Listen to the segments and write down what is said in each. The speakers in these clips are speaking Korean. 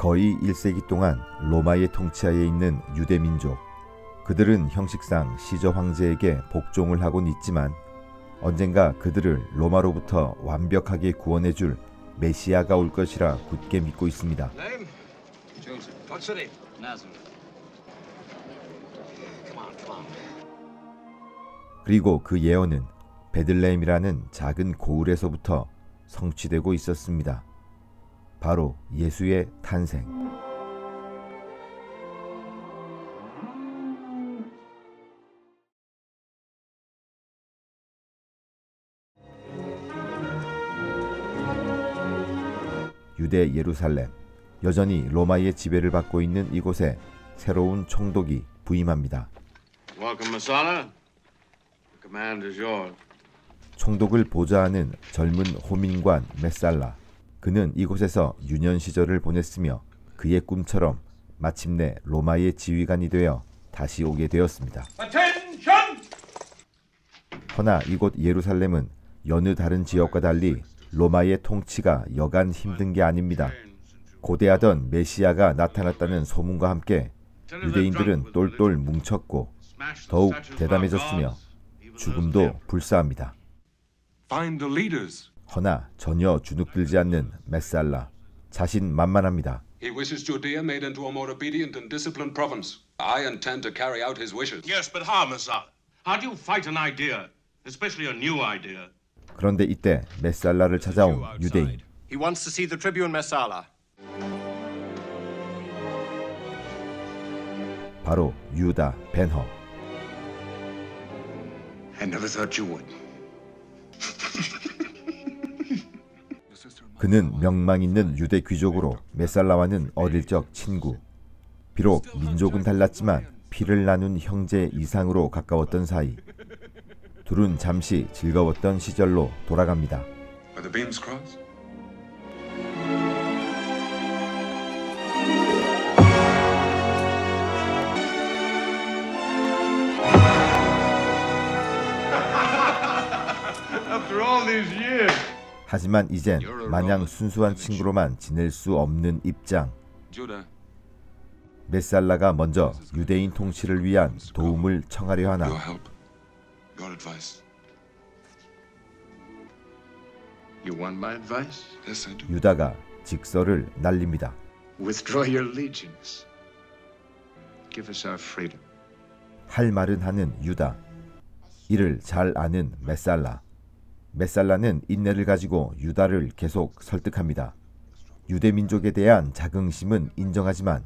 거의 1세기 동안 로마의 통치하에 있는 유대 민족. 그들은 형식상 시저 황제에게 복종을 하곤 있지만 언젠가 그들을 로마로부터 완벽하게 구원해줄 메시아가 올 것이라 굳게 믿고 있습니다. 그리고 그 예언은 베들레헴이라는 작은 고을에서부터 성취되고 있었습니다. 바로 예수의 탄생. 유대 예루살렘, 여전히 로마의 지배를 받고 있는 이곳에 새로운 총독이 부임합니다. 총독을 보좌하는 젊은 호민관 메살라. 그는 이곳에서 유년 시절을 보냈으며 그의 꿈처럼 마침내 로마의 지휘관이 되어 다시 오게 되었습니다. 허나 이곳 예루살렘은 여느 다른 지역과 달리 로마의 통치가 여간 힘든 게 아닙니다. 고대하던 메시아가 나타났다는 소문과 함께 유대인들은 똘똘 뭉쳤고 더욱 대담해졌으며 죽음도 불사합니다. 허나 전혀 주눅들지 않는 메살라, 자신만만합니다. 그런데 이때 메살라를 찾아온 유대인. 바로 유다 벤허. 그는 명망 있는 유대 귀족으로 메살라와는 어릴 적 친구. 비록 민족은 달랐지만 피를 나눈 형제 이상으로 가까웠던 사이. 둘은 잠시 즐거웠던 시절로 돌아갑니다. 하지만 이젠 마냥 순수한 친구로만 지낼 수 없는 입장. 메살라가 먼저 유대인 통치를 위한 도움을 청하려 하나 유다가 직설을 날립니다. 할 말은 하는 유다. 이를 잘 아는 메살라. 메살라는 인내를 가지고 유다를 계속 설득합니다. 유대 민족에 대한 자긍심은 인정하지만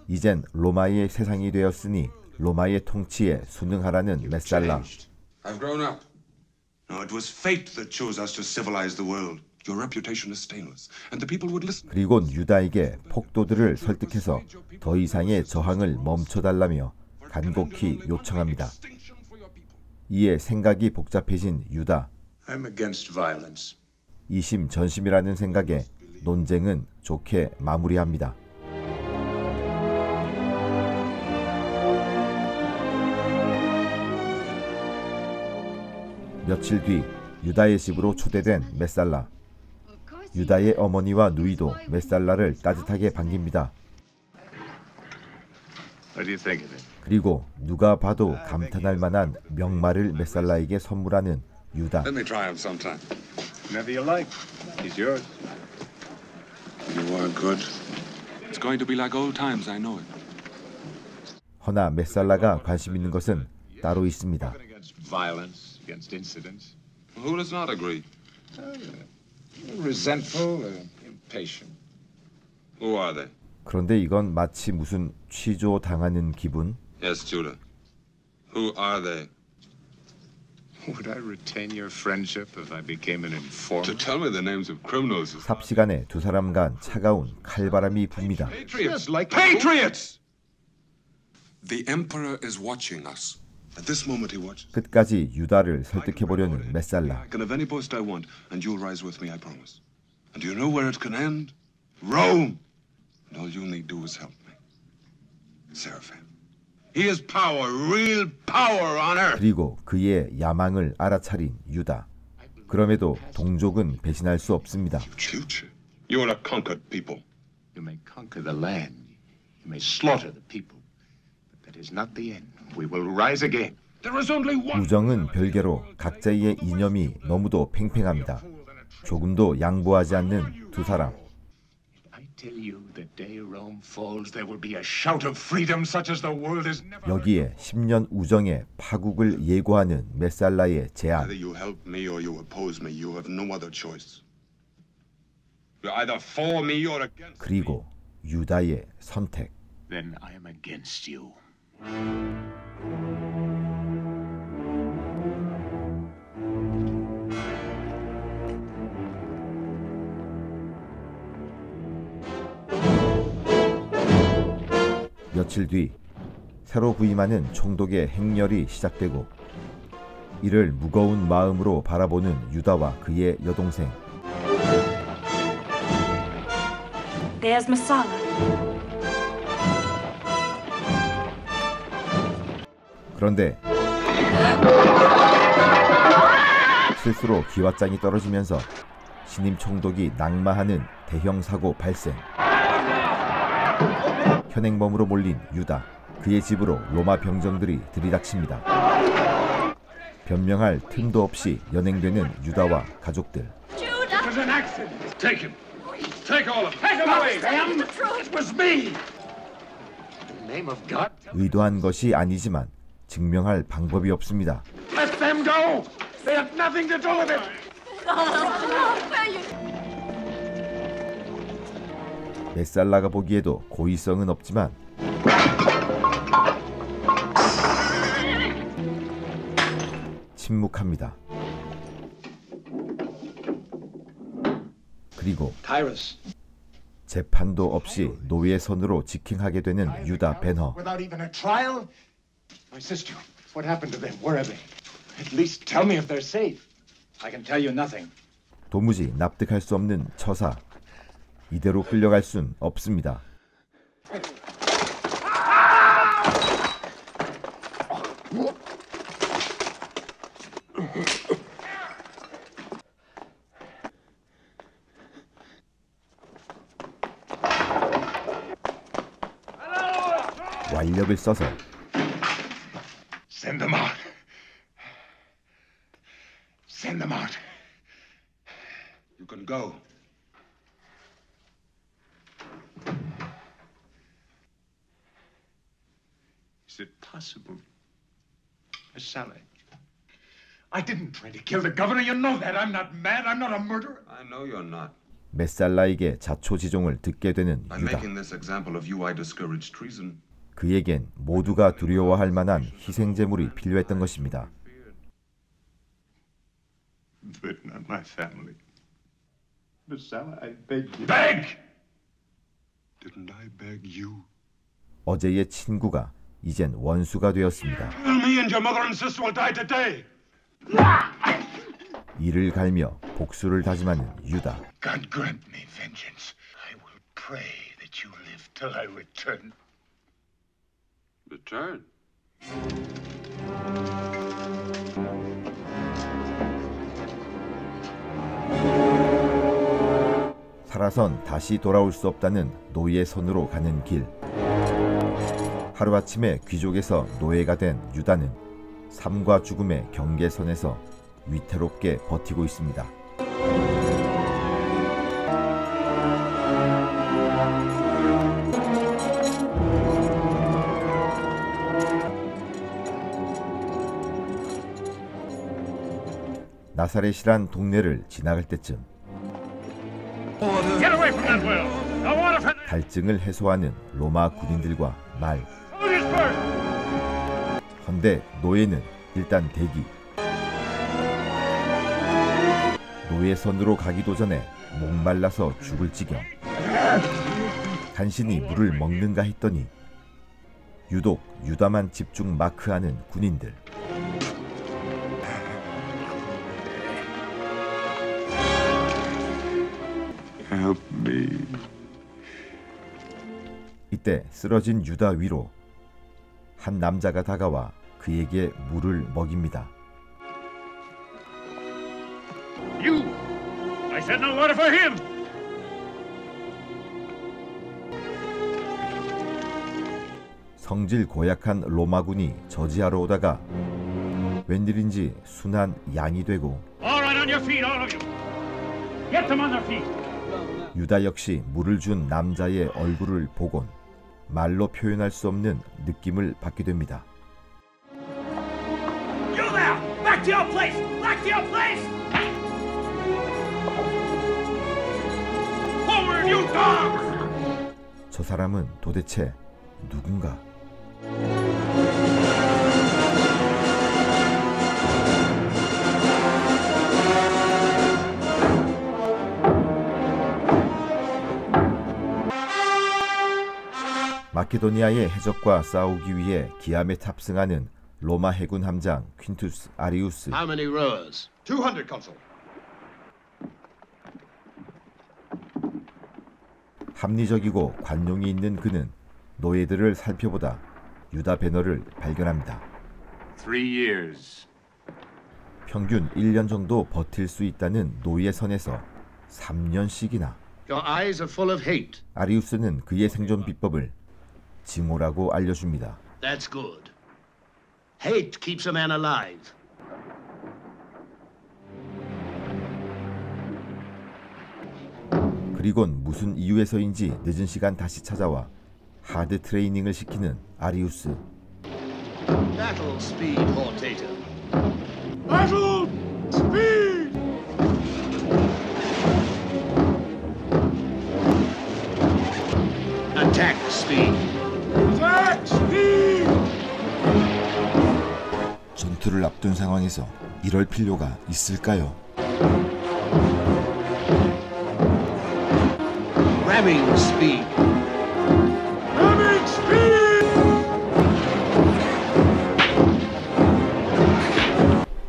이젠 로마의 세상이 되었으니 로마의 통치에 순응하라는 메살라. 그리곤 유다에게 폭도들을 설득해서 더 이상의 저항을 멈춰달라며 간곡히 요청합니다. 이에 생각이 복잡해진 유다. 이심전심이라는 생각에 논쟁은 좋게 마무리합니다. 며칠 뒤 유다의 집으로 초대된 메살라. 유다의 어머니와 누이도 메살라를 따뜻하게 반깁니다. 그리고 누가 봐도 감탄할 만한 명말을 메살라에게 선물하는 유다. 허나 메살라가 관심 있는 것은 따로 있습니다. 그런데 이건 마치 무슨 취조당하는 기분? Yes, Judah. Who are they? Would I retain your friendship if I became an informant? To tell me the names of criminals. 삽시간에 두 사람 간 차가운 칼바람이 붑니다. Patriots, like patriots. The emperor is watching us. At this moment he watches. 끝까지 유다를 설득해보려는 메살라. I can have any post I want, and you'll rise with me, I promise. And do you know where it can end? Rome. And all you need do is help me. Seraphim. He has power, real power on earth. 그리고 그의 야망을 알아차린 유다. 그럼에도 동족은 배신할 수 없습니다. You're a conquered people. You may conquer the land. You may slaughter the people. But that is not the end. We will rise again. There is only one. 우정은 별개로 각자의 이념이 너무도 팽팽합니다. 조금도 양보하지 않는 두 사람. I tell you, the day Rome falls, there will be a shout of freedom such as the world has never. 여기에 10년 우정의 파국을 예고하는 메살라의 제안. Either you help me or you oppose me. You have no other choice. You're either for me or against me. 그리고 유다의 선택. Then I am against you. 며칠 뒤 새로 부임하는 총독의 행렬이 시작되고 이를 무거운 마음으로 바라보는 유다와 그의 여동생. There's Messala. 그런데 실수로 기왓장이 떨어지면서 신임 총독이 낙마하는 대형 사고 발생. 현행범으로 몰린 유다, 그의 집으로 로마 병정들이 들이닥칩니다. 변명할 틈도 없이 연행되는 유다와 가족들. There's an accident. Take him. Take all of him. Take him away. It was me. In the name of God. 의도한 것이 아니지만 증명할 방법이 없습니다. Let them go. They have nothing to do with it. 메살라가 보기에도 고의성은 없지만 침묵합니다. 그리고 재판도 없이 노예 손으로 직행하게 되는 유다 벤허. Without even a trial. My sister. What happened to them? Where are they? At least tell me if they're safe. I can tell you nothing. 도무지 납득할 수 없는 처사. 이대로 끌려갈 순 없습니다. 완력을 써서 Send them out. Send them out. You can go. Is it possible? Messala, I didn't try to kill the governor. You know that. I'm not mad. I'm not a murderer. I know you're not. 메살라에게 자초지종을 듣게 되는 By 유다. making this example of you, I discourage treason. 그에겐 모두가 두려워할 만한 희생제물이 필요했던 것입니다. But not my family. Messala, I beg you. Beg! Didn't I beg you? 어제의 친구가 이젠 원수가 되었습니다. Kill me and your mother and sister will die today. 이를 갈며 복수를 다짐하는 유다. God grant me vengeance. I will pray that you live till I return. Return. 살아선 다시 돌아올 수 없다는 노예 손으로 가는 길. 하루아침에 귀족에서 노예가 된 유다는 삶과 죽음의 경계선에서 위태롭게 버티고 있습니다. 나사렛이란 동네를 지나갈 때쯤 갈증을 해소하는 로마 군인들과 말. 헌데 노예는 일단 대기. 노예 선으로 가기도 전에 목말라서 죽을 지경. 간신히 물을 먹는가 했더니 유독 유다만 집중 마크하는 군인들. Help me. 이때 쓰러진 유다 위로 한 남자가 다가와 그에게 물을 먹입니다. You! I said no water for him! 성질 고약한 로마군이 저지하러 오다가 웬일인지 순한 양이 되고 All right, on your feet, all of you. Get them on their feet. 유다 역시 물을 준 남자의 얼굴을 보곤 말로 표현할 수 없는 느낌을 받게 됩니다. You there! Back to your place! Back to your place! Forward, you dogs! 저 사람은 도대체 누군가? 마케도니아의 해적과 싸우기 위해 기암에 탑승하는 로마 해군 함장 퀸투스 아리우스. How many rowers? 200, Consul. 합리적이고 관용이 있는 그는 노예들을 살펴보다 유다 배너를 발견합니다. 3 years. 평균 1년 정도 버틸 수 있다는 노예 선에서 3년씩이나. Your eyes are full of hate. 아리우스는 그의 생존 비법을 징호라고 알려줍니다. That's good. Hate keeps a man alive. 그리곤 무슨 이유에서인지 늦은 시간 다시 찾아와 하드 트레이닝을 시키는 아리우스. Battle speed, Hortator. Battle speed! Attack speed. Attack speed! 전투를 앞둔 상황에서 이럴 필요가 있을까요? Ramming speed. Ramming speed!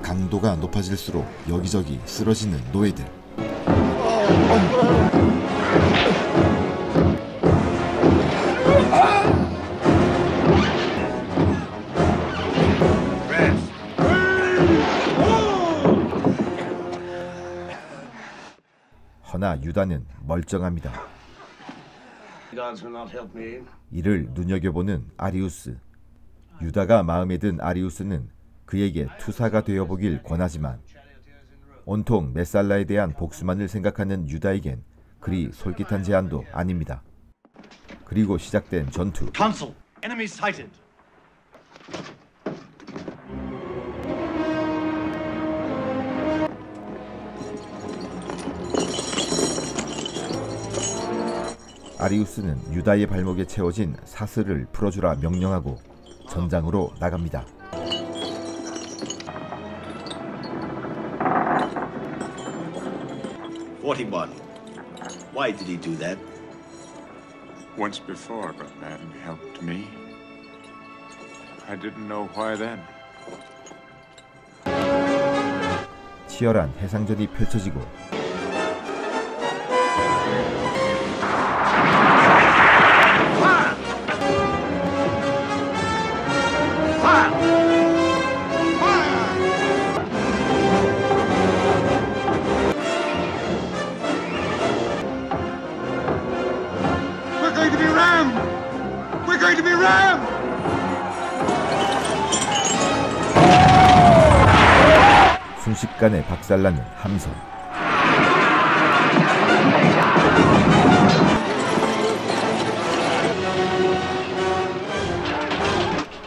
강도가 높아질수록 여기저기 쓰러지는 노예들. 허나 유다는 멀쩡합니다. Gods will not help me. 이를 눈여겨보는 아리우스. 유다가 마음에 든 아리우스는 그에게 투사가 되어보길 권하지만 온통 메살라에 대한 복수만을 생각하는 유다에겐 그리 솔깃한 제안도 아닙니다. 그리고 시작된 전투. Consul, enemy sighted. 아리우스는 유다의 발목에 채워진 사슬을 풀어주라 명령하고 전장으로 나갑니다. Why did he do that? Once before, but that helped me. I didn't know why then. 치열한 해상전이 펼쳐지고 순식간에 박살나는 함선.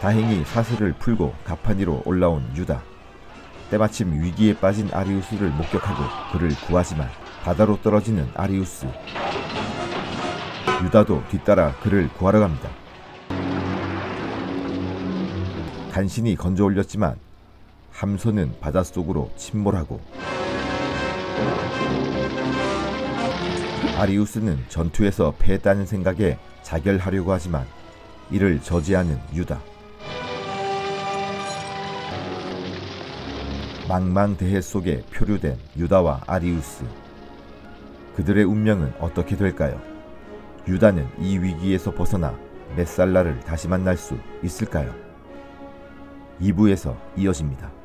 다행히 사슬을 풀고 갑판 위로 올라온 유다. 때마침 위기에 빠진 아리우스를 목격하고 그를 구하지만 바다로 떨어지는 아리우스. 유다도 뒤따라 그를 구하러 갑니다. 간신히 건져 올렸지만 함선은 바닷속으로 침몰하고 아리우스는 전투에서 패했다는 생각에 자결하려고 하지만 이를 저지하는 유다. 망망대해 속에 표류된 유다와 아리우스. 그들의 운명은 어떻게 될까요? 유다는 이 위기에서 벗어나 메살라를 다시 만날 수 있을까요? 2부에서 이어집니다.